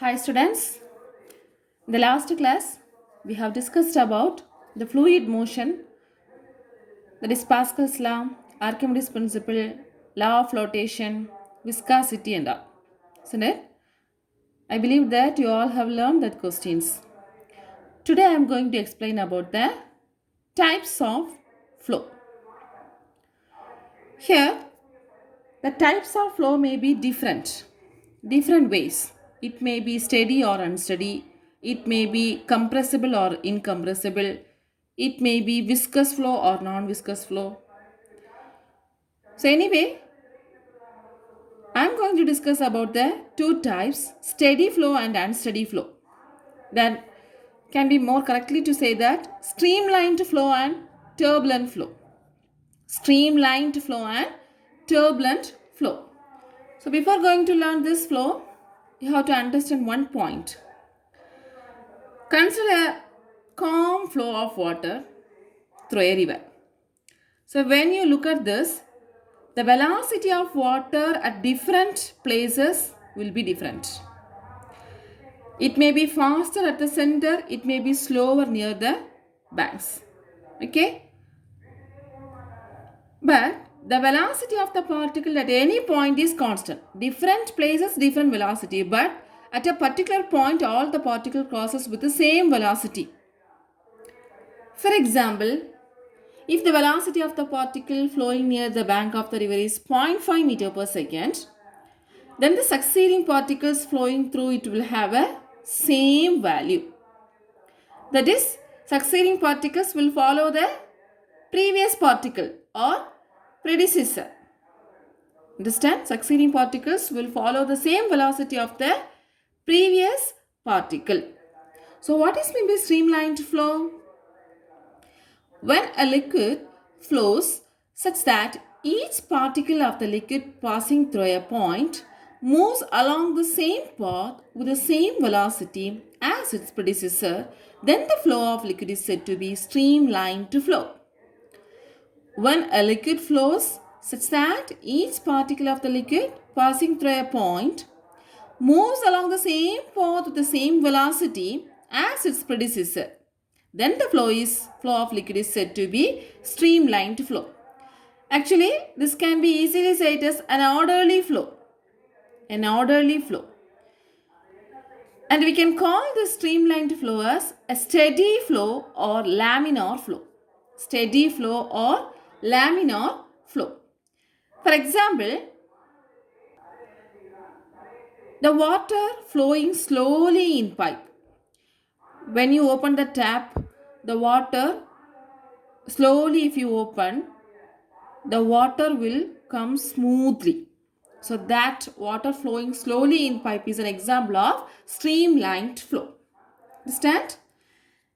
Hi students, in the last class we have discussed about the fluid motion, that is Pascal's law, Archimedes principle, law of flotation, viscosity and all. Isn't it? I believe that you all have learned that questions. Today I am going to explain about the types of flow. Here the types of flow may be different ways. It may be steady or unsteady. It may be compressible or incompressible. It may be viscous flow or non-viscous flow. So anyway, I am going to discuss about the two types, steady flow and unsteady flow. That can be more correctly to say that streamlined flow and turbulent flow. Streamlined flow and turbulent flow. So before going to learn this flow, you have to understand one point. Consider a calm flow of water through a river. So when you look at this, the velocity of water at different places will be different. It may be faster at the center, it may be slower near the banks. Okay? But the velocity of the particle at any point is constant. Different places, different velocity. But at a particular point, all the particle crosses with the same velocity. For example, if the velocity of the particle flowing near the bank of the river is 0.5 meter per second, then the succeeding particles flowing through it will have a same value. That is, succeeding particles will follow the previous particle or predecessor. Understand? Succeeding particles will follow the same velocity of the previous particle. So what is meant by streamlined flow? When a liquid flows such that each particle of the liquid passing through a point moves along the same path with the same velocity as its predecessor, then the flow of liquid is said to be streamlined flow. When a liquid flows such that each particle of the liquid passing through a point moves along the same path with the same velocity as its predecessor, then the flow of liquid is said to be streamlined flow. Actually, this can be easily said as an orderly flow. An orderly flow. And we can call this streamlined flow as a steady flow or laminar flow. Steady flow or laminar flow. For example, the water flowing slowly in pipe. When you open the tap, the water slowly, if you open, the water will come smoothly. So that water flowing slowly in pipe is an example of streamlined flow. Understand?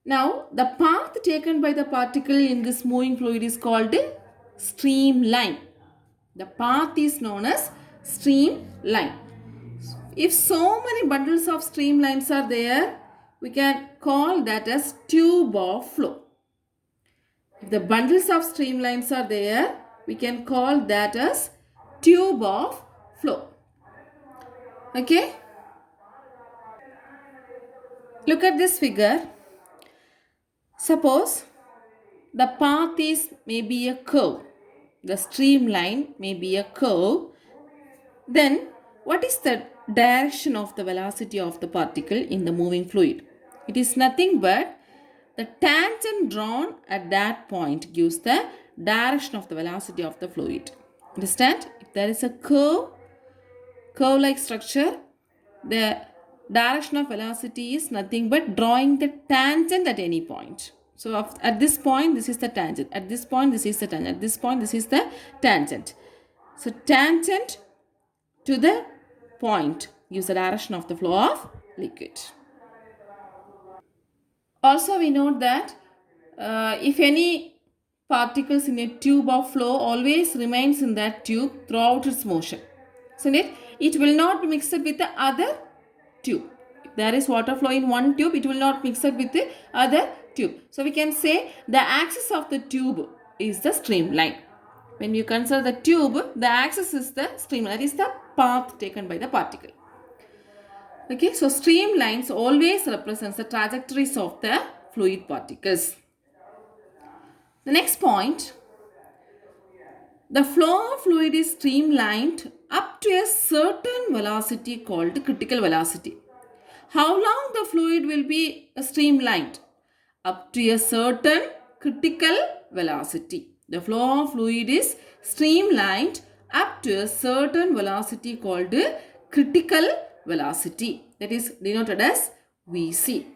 Now the path taken by the particle in this moving fluid is called streamline. The path is known as streamline. If so many bundles of streamlines are there, we can call that as tube of flow. If the bundles of streamlines are there, we can call that as tube of flow. Okay? Look at this figure. Suppose the path is maybe a curve. The streamline may be a curve. Then what is the direction of the velocity of the particle in the moving fluid? It is nothing but the tangent drawn at that point gives the direction of the velocity of the fluid. Understand? If there is a curve-like structure, the direction of velocity is nothing but drawing the tangent at any point. So at this point, this is the tangent. At this point, this is the tangent. At this point, this is the tangent. So tangent to the point gives the direction of the flow of liquid. Also, we note that if any particles in a tube of flow always remains in that tube throughout its motion, isn't it? It will not be mixed with the other tube. If there is water flow in one tube, it will not mix up with the other tube. So we can say the axis of the tube is the streamline. When you consider the tube, the axis is the streamline. That is the path taken by the particle. Okay, so streamlines always represents the trajectories of the fluid particles. The next point, the flow of fluid is streamlined up to a certain velocity called critical velocity. How long the fluid will be streamlined? Up to a certain critical velocity. The flow of fluid is streamlined up to a certain velocity called critical velocity. That is denoted as Vc.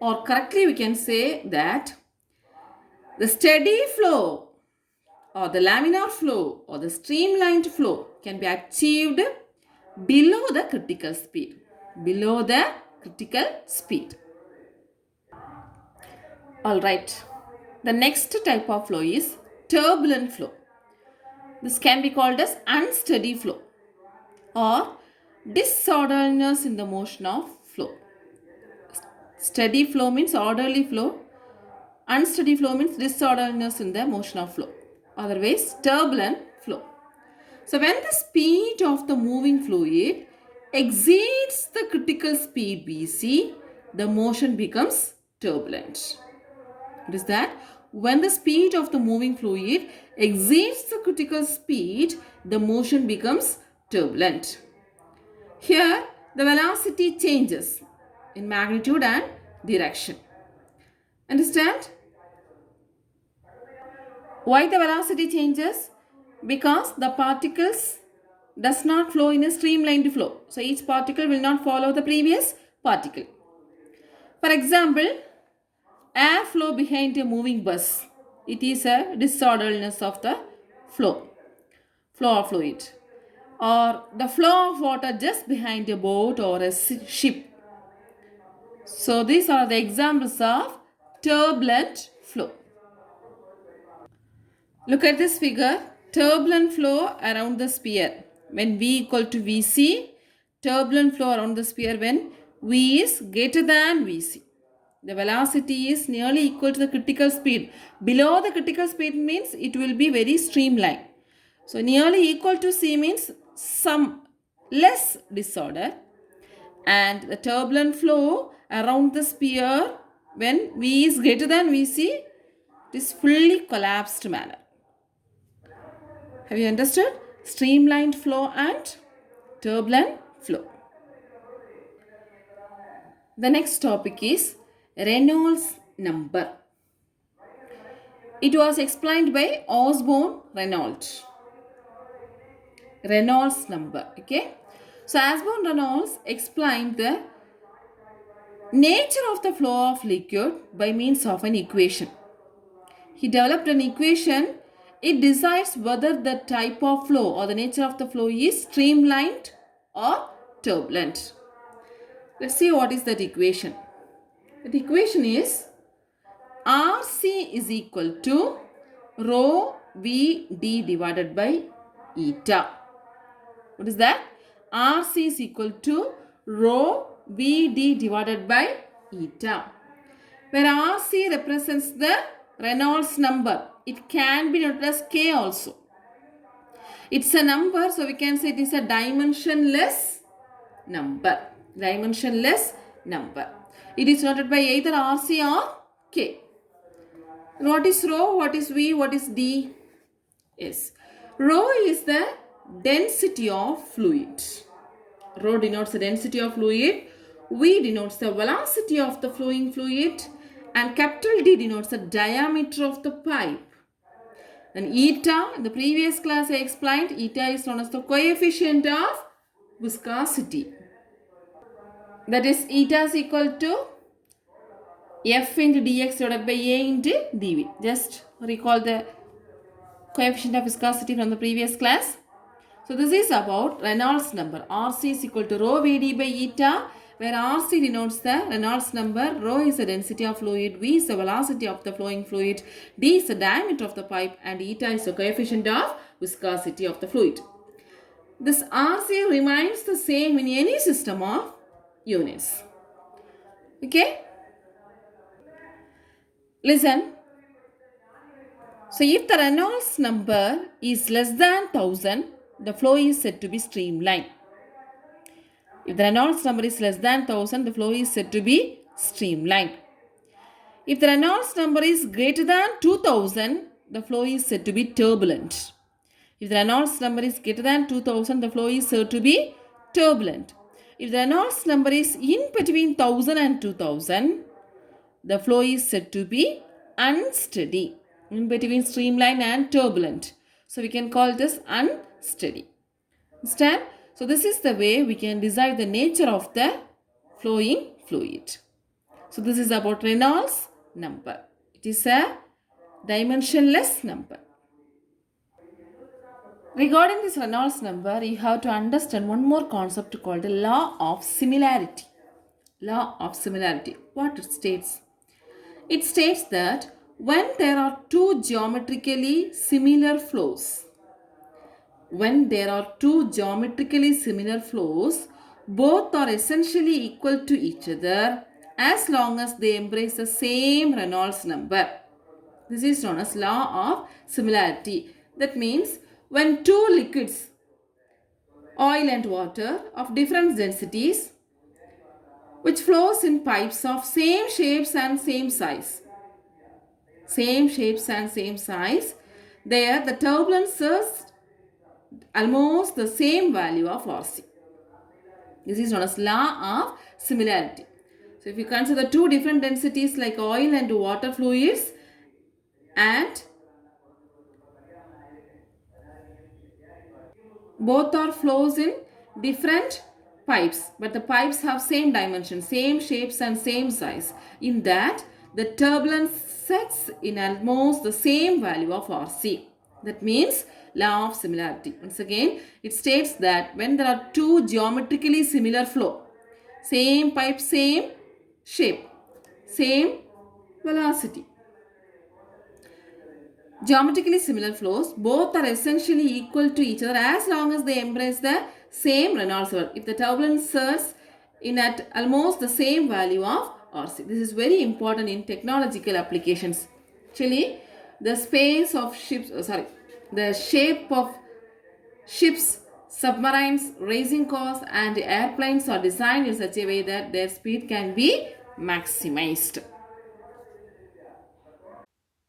Or correctly we can say that the steady flow or the laminar flow or the streamlined flow can be achieved below the critical speed. Below the critical speed. Alright. The next type of flow is turbulent flow. This can be called as unsteady flow or disorderliness in the motion of flow. Steady flow means orderly flow. Unsteady flow means disorderliness in the motion of flow. Otherwise, turbulent flow. So, when the speed of the moving fluid exceeds the critical speed Vc, the motion becomes turbulent. What is that? When the speed of the moving fluid exceeds the critical speed, the motion becomes turbulent. Here, the velocity changes in magnitude and direction. Understand? Why the velocity changes? Because the particles does not flow in a streamlined flow. So each particle will not follow the previous particle. For example, air flow behind a moving bus. It is a disorderliness of the flow of fluid. Or the flow of water just behind a boat or a ship. So these are the examples of turbulent flow. Look at this figure. Turbulent flow around the sphere. When V equal to Vc, turbulent flow around the sphere when V is greater than Vc. The velocity is nearly equal to the critical speed. Below the critical speed means it will be very streamlined. So nearly equal to C means some less disorder. And the turbulent flow around the sphere when V is greater than Vc, it is fully collapsed manner. Have you understood? Streamlined flow and turbulent flow. The next topic is Reynolds number. It was explained by Osborne Reynolds. Reynolds number. Okay. So Osborne Reynolds explained the nature of the flow of liquid by means of an equation. He developed an equation. It decides whether the type of flow or the nature of the flow is streamlined or turbulent. Let's see what is that equation. That equation is RC is equal to rho Vd divided by eta. What is that? RC is equal to rho Vd divided by eta. Where RC represents the Reynolds number. It can be noted as K also. It's a number, so we can say it is a dimensionless number. Dimensionless number. It is noted by either RC or K. What is rho? What is V? What is D? Yes. Rho is the density of fluid. Rho denotes the density of fluid. V denotes the velocity of the flowing fluid. And capital D denotes the diameter of the pipe. Then eta, in the previous class I explained, eta is known as the coefficient of viscosity. That is, eta is equal to F into dx divided by A into dV. Just recall the coefficient of viscosity from the previous class. So this is about Reynolds number. RC is equal to rho Vd by eta, where RC denotes the Reynolds number, rho is the density of fluid, V is the velocity of the flowing fluid, D is the diameter of the pipe, and eta is the coefficient of viscosity of the fluid. This RC remains the same in any system of units. Okay? Listen. So if the Reynolds number is less than 1000, the flow is said to be streamlined. If the Reynolds number is less than 1000, the flow is said to be streamlined. If the Reynolds number is greater than 2000, the flow is said to be turbulent. If the Reynolds number is greater than 2000, the flow is said to be turbulent. If the Reynolds number is in between 1000 and 2000, the flow is said to be unsteady, in between streamlined and turbulent. So we can call it as unsteady. Understand? So this is the way we can decide the nature of the flowing fluid. So this is about Reynolds number. It is a dimensionless number. Regarding this Reynolds number, you have to understand one more concept called the law of similarity. Law of similarity. What it states? It states that when there are two geometrically similar flows, both are essentially equal to each other as long as they embrace the same Reynolds number. This is known as law of similarity. That means when two liquids, oil and water, of different densities, which flows in pipes of same shapes and same size, there the turbulence is almost the same value of RC. This is known as law of similarity. So if you consider two different densities like oil and water fluids, and both are flows in different pipes, but the pipes have same dimension, same shapes and same size. In that, the turbulence sets in almost the same value of RC. That means law of similarity. Once again, it states that when there are two geometrically similar flow, same pipe, same shape, same velocity, geometrically similar flows, both are essentially equal to each other as long as they embrace the same Reynolds number. If the turbulence surges in at almost the same value of RC. This is very important in technological applications. Actually, the space of ships, the shape of ships, submarines, racing cars and airplanes are designed in such a way that their speed can be maximized.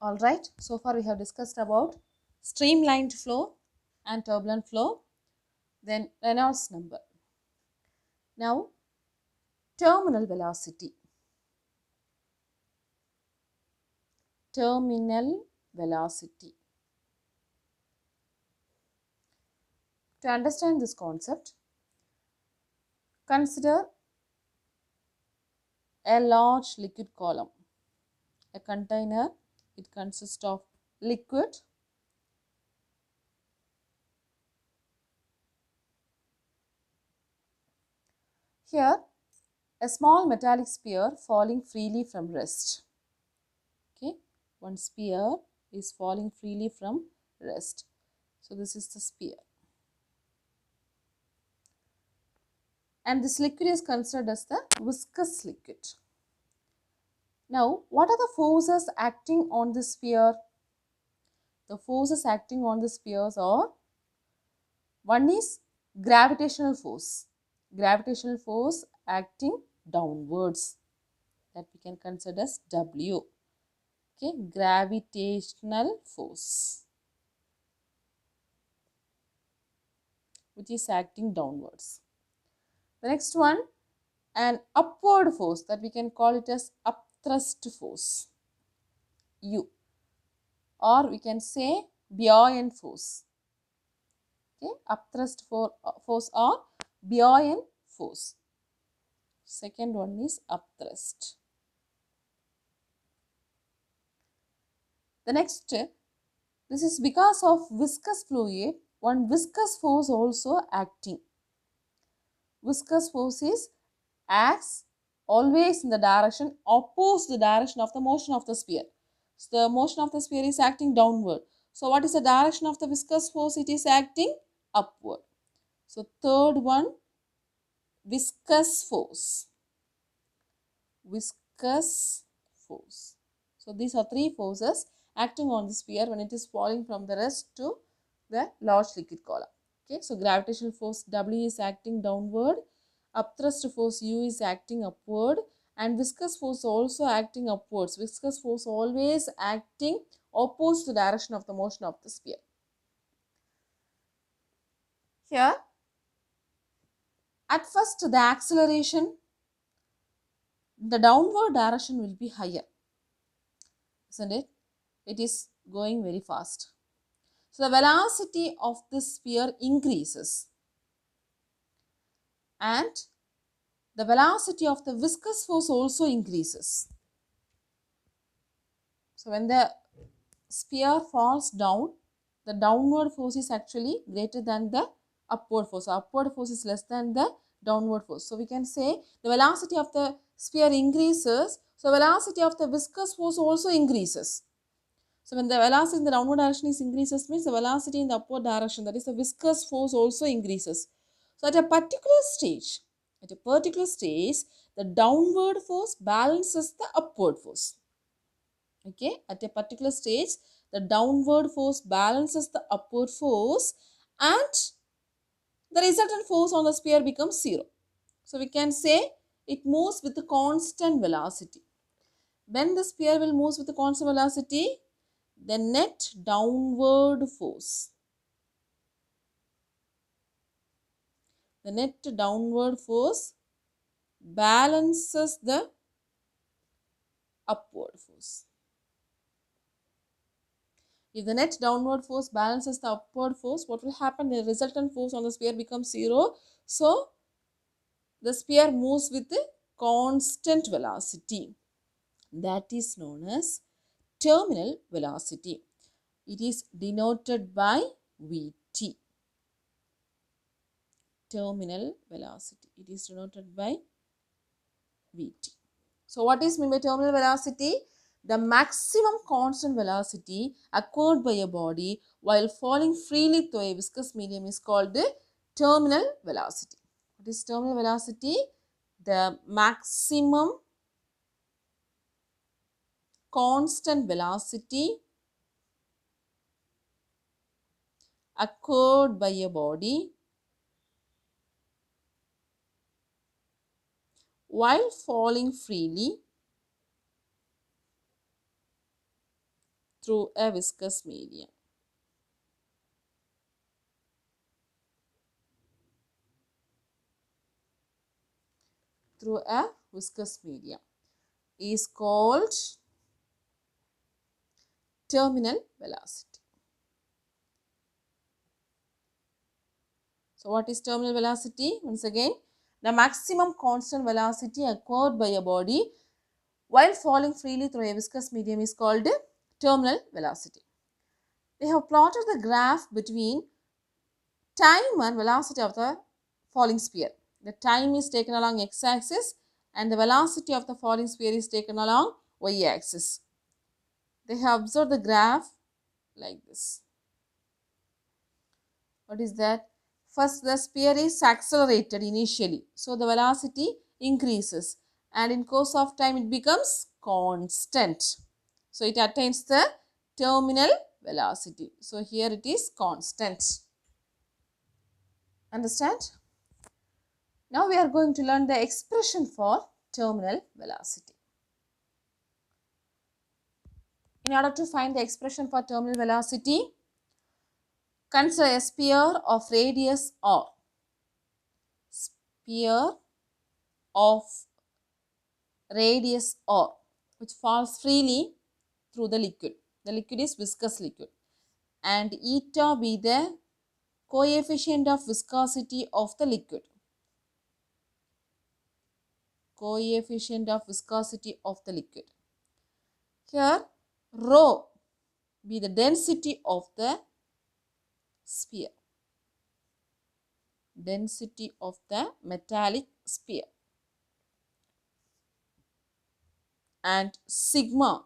Alright, so far we have discussed about streamlined flow and turbulent flow, then Reynolds number. Now, terminal velocity. Terminal velocity. To understand this concept, consider a large liquid column. A container, it consists of liquid, here a small metallic sphere falling freely from rest. Okay, one sphere is falling freely from rest. So this is the sphere. And this liquid is considered as the viscous liquid. Now, what are the forces acting on this sphere? The forces acting on the spheres are, one is gravitational force. Gravitational force acting downwards, that we can consider as W. Okay, gravitational force, which is acting downwards. The next one, an upward force, that we can call it as upthrust force, U, or we can say buoyant force. Okay, upthrust force or buoyant force. Second one is upthrust. The next, this is because of viscous fluid, one viscous force also acting. Viscous force is acts always in the direction opposite the direction of the motion of the sphere. So the motion of the sphere is acting downward. So what is the direction of the viscous force? It is acting upward. So third one, viscous force. Viscous force. So these are three forces acting on the sphere when it is falling from the rest to the large liquid column. Okay, so gravitational force W is acting downward, Upthrust force U is acting upward and viscous force also acting upwards. Viscous force always acting opposite to the direction of the motion of the sphere. Here, at first the acceleration, the downward direction will be higher, isn't it? It is going very fast. So the velocity of this sphere increases and the velocity of the viscous force also increases. So when the sphere falls down, the downward force is actually greater than the upward force. So upward force is less than the downward force. So we can say the velocity of the sphere increases, so velocity of the viscous force also increases. So when the velocity in the downward direction is increases means the velocity in the upward direction, that is the viscous force, also increases. So at a particular stage, the downward force balances the upward force. Okay, at a particular stage, the downward force balances the upward force and the resultant force on the sphere becomes zero. So we can say it moves with a constant velocity. When the sphere will move with a constant velocity, the net downward force balances the upward force. If the net downward force balances the upward force, what will happen? The resultant force on the sphere becomes zero. So the sphere moves with a constant velocity. That is known as terminal velocity. It is denoted by Vt. Terminal velocity. It is denoted by Vt. So what is meant by terminal velocity? The maximum constant velocity acquired by a body while falling freely through a viscous medium is called the terminal velocity. What is terminal velocity? The maximum constant velocity acquired by a body while falling freely through a viscous medium. Through a viscous medium is called terminal velocity. So what is terminal velocity? Once again, the maximum constant velocity acquired by a body while falling freely through a viscous medium is called terminal velocity. They have plotted the graph between time and velocity of the falling sphere. The time is taken along x-axis and the velocity of the falling sphere is taken along y-axis. They have observed the graph like this. What is that? First, the sphere is accelerated initially. So, the velocity increases and in course of time it becomes constant. So, it attains the terminal velocity. So, here it is constant. Understand? Now, we are going to learn the expression for terminal velocity. In order to find the expression for terminal velocity, consider a sphere of radius r. Sphere of radius r which falls freely through the liquid. The liquid is viscous liquid and eta be the coefficient of viscosity of the liquid. Coefficient of viscosity of the liquid. Here rho be the density of the sphere. Density of the metallic sphere. And sigma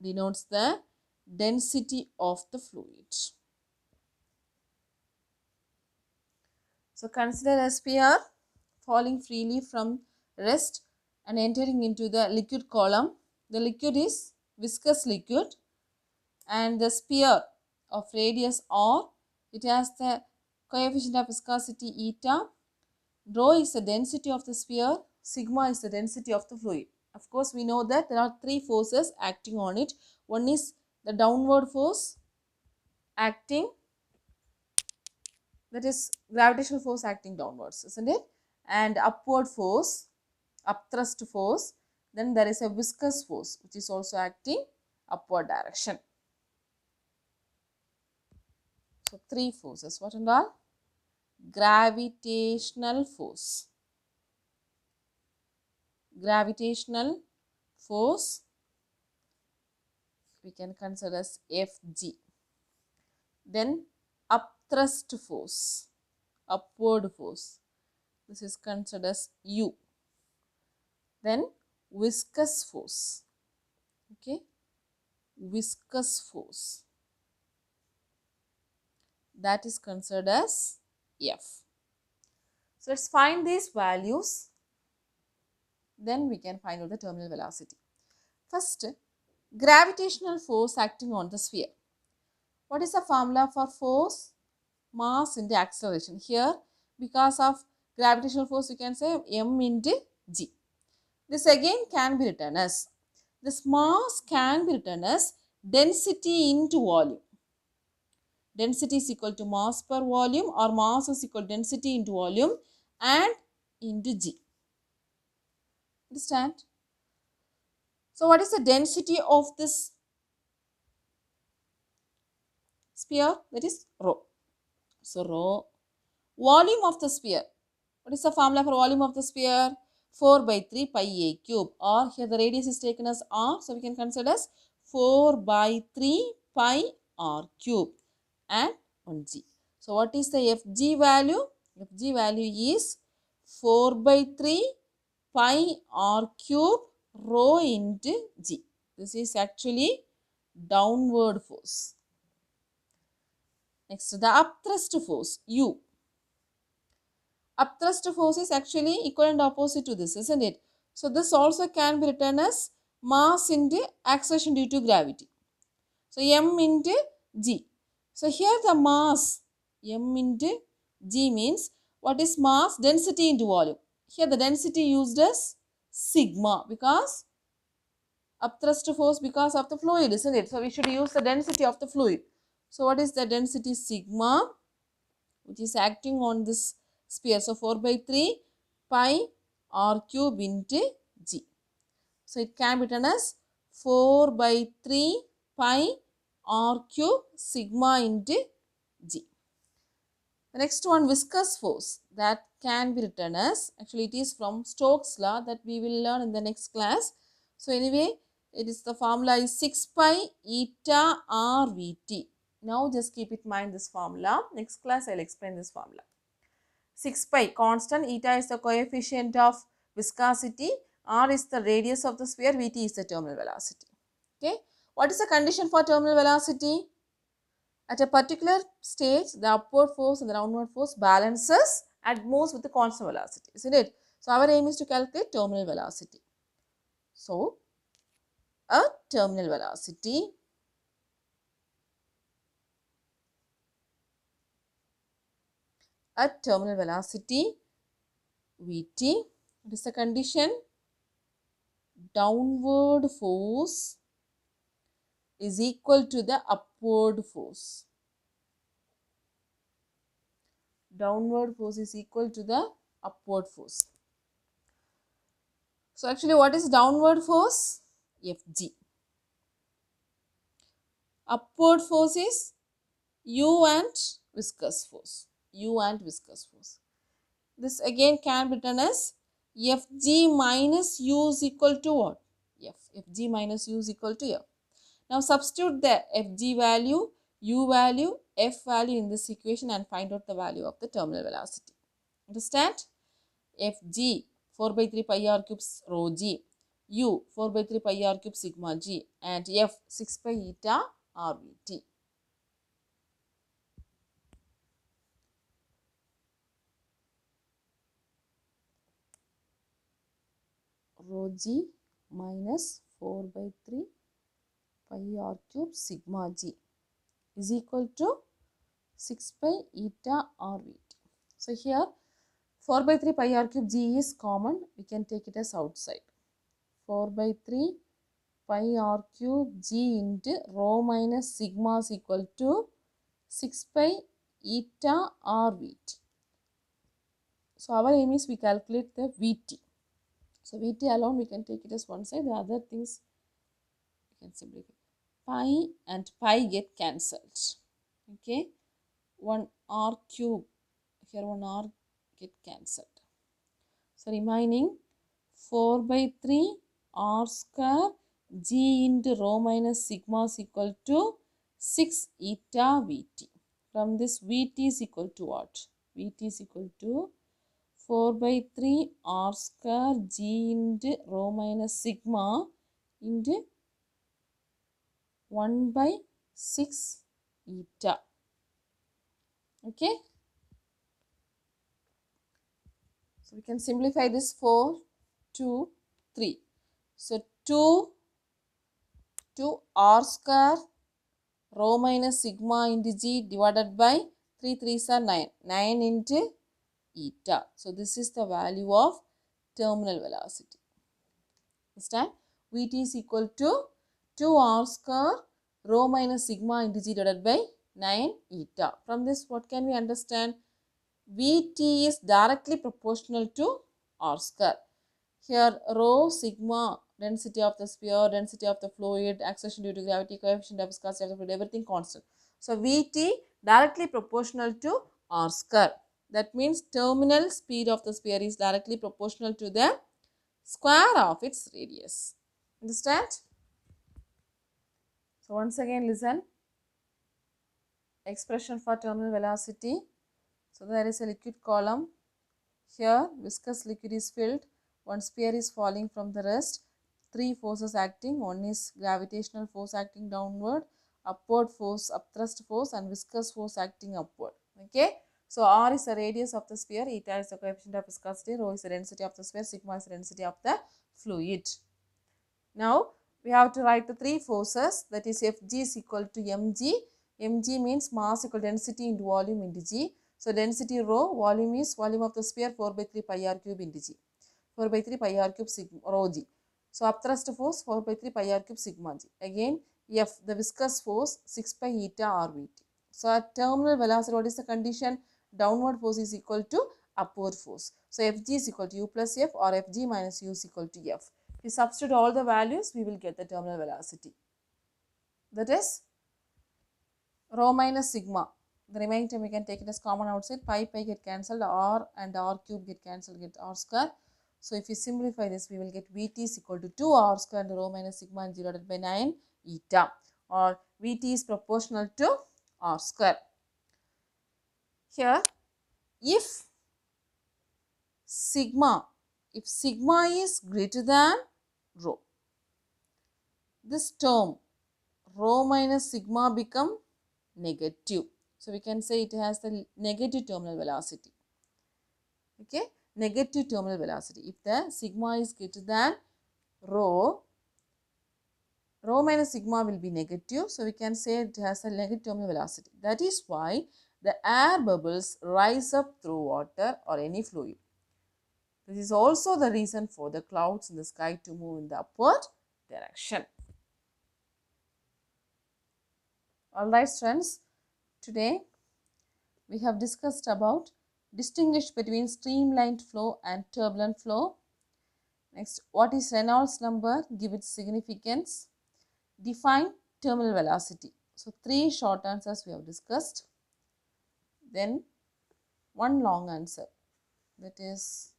denotes the density of the fluid. So consider a sphere falling freely from rest and entering into the liquid column. The liquid is viscous liquid and the sphere of radius r, it has the coefficient of viscosity eta Rho is the density of the sphere, sigma is the density of the fluid. Of course, we know that there are three forces acting on it. One is the downward force acting, that is gravitational force acting downwards, isn't it? And upward force, upthrust force. Then there is a viscous force which is also acting upward direction. So three forces. What and all? Gravitational force. Gravitational force we can consider as Fg. Then upthrust force, upward force. This is considered as U. Then viscous force. Okay, viscous force, that is considered as F. So let's find these values. Then we can find out the terminal velocity. First, gravitational force acting on the sphere. What is the formula for force? Mass into acceleration. Here, because of gravitational force, we can say m into g. This again can be written as, this mass can be written as density into volume. Density is equal to mass per volume, or mass is equal to density into volume and into g. Understand? So what is the density of this sphere? That is rho. So rho, volume of the sphere. What is the formula for volume of the sphere? 4 by 3 pi a cube, or here the radius is taken as r, so we can consider as 4 by 3 pi r cube and 1g. So what is the Fg value? Fg value is 4 by 3 pi r cube rho into g. This is actually downward force. Next, the upthrust force, U. Upthrust force is actually equal and opposite to this, isn't it? So this also can be written as mass into acceleration due to gravity. So m into g. So here the mass, m into g means, what is mass? Density into volume. Here the density used as sigma, because upthrust force because of the fluid, isn't it? So we should use the density of the fluid. So what is the density? Sigma, which is acting on this sphere. So 4 by 3 pi r cube into g. So it can be written as 4 by 3 pi r cube sigma into g. The next one, viscous force, that can be written as, actually it is from Stokes' law that we will learn in the next class. So anyway, it is, the formula is 6 pi eta r Vt. Now just keep it in mind this formula. Next class I will explain this formula. 6 pi constant, eta is the coefficient of viscosity, r is the radius of the sphere, Vt is the terminal velocity. Okay. What is the condition for terminal velocity? At a particular stage, the upward force and the downward force balances at most with the constant velocity, isn't it? So our aim is to calculate terminal velocity. So a terminal velocity Vt, what is the condition? Downward force is equal to the upward force. Downward force is equal to the upward force. So actually what is downward force? Fg. Upward force is U and viscous force. U and viscous force. This again can be written as Fg minus U is equal to what? F. Fg minus U is equal to F. Now substitute the Fg value, U value, F value in this equation and find out the value of the terminal velocity. Understand? Fg 4 by 3 pi r cube rho g, U 4 by 3 pi r cube sigma g, and F 6 pi eta r Vt. Rho g minus 4 by 3 pi r cube sigma g is equal to 6 pi eta r Vt. So here 4 by 3 pi r cube g is common. We can take it as outside. 4 by 3 pi r cube g into rho minus sigma is equal to 6 pi eta r Vt. So our aim is we calculate the Vt. So Vt alone we can take it as one side. The other things we can simplify. Pi and pi get cancelled. Okay. 1 r cube. Here 1 r get cancelled. So remaining 4 by 3 r square g into rho minus sigma is equal to 6 eta Vt. From this Vt is equal to what? Vt is equal to 4 by 3 r square g into rho minus sigma into 1 by 6 eta. Okay. So we can simplify this 4, 2, 3. So 2 r square rho minus sigma into g divided by 3 3s are 9. 9 into eta. So this is the value of terminal velocity. Understand? Vt is equal to 2 r square rho minus sigma into g divided by 9 eta. From this what can we understand? Vt is directly proportional to r square. Here rho, sigma, density of the sphere, density of the fluid, acceleration due to gravity, coefficient of viscosity of the fluid, everything constant. So Vt directly proportional to r square. That means terminal speed of the sphere is directly proportional to the square of its radius. Understand? So once again listen. Expression for terminal velocity. So there is a liquid column. Here viscous liquid is filled. One sphere is falling from the rest. Three forces acting. One is gravitational force acting downward, upward force, upthrust force, and viscous force acting upward. Okay. So r is the radius of the sphere, eta is the coefficient of viscosity, rho is the density of the sphere, sigma is the density of the fluid. Now we have to write the three forces, that is Fg is equal to mg. Mg means mass equal density into volume into g. So density rho, volume is volume of the sphere 4 by 3 pi r cube into g. 4 by 3 pi r cube sigma rho g. So upthrust force 4 by 3 pi r cube sigma g. Again F, the viscous force 6 pi eta r Vt. So at terminal velocity, what is the condition? Downward force is equal to upward force. So Fg is equal to u plus F, or Fg minus u is equal to F. If you substitute all the values, we will get the terminal velocity. That is rho minus sigma. The remaining term we can take it as common outside. Pi get cancelled. R and r cube get cancelled, get r square. So if you simplify this, we will get Vt is equal to 2 r square and rho minus sigma and divided by 9 eta. Or Vt is proportional to r square. Here, if sigma is greater than rho, this term rho minus sigma become negative. So we can say it has the negative terminal velocity. Okay, negative terminal velocity. If the sigma is greater than rho minus sigma will be negative. So we can say it has a negative terminal velocity. That is why the air bubbles rise up through water or any fluid. This is also the reason for the clouds in the sky to move in the upward direction. Alright friends, today we have discussed about distinguish between streamlined flow and turbulent flow. Next, what is Reynolds number? Give its significance. Define terminal velocity. So, three short answers we have discussed. Then, one long answer, that is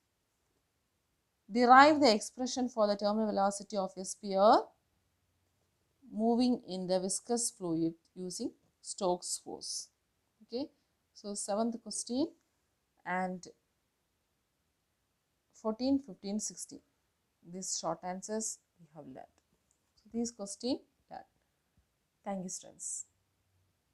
derive the expression for the terminal velocity of a sphere moving in the viscous fluid using Stokes force. Okay. So, 7th question and 14, 15, 16. These short answers we have learned. So, these questions done. Thank you, students.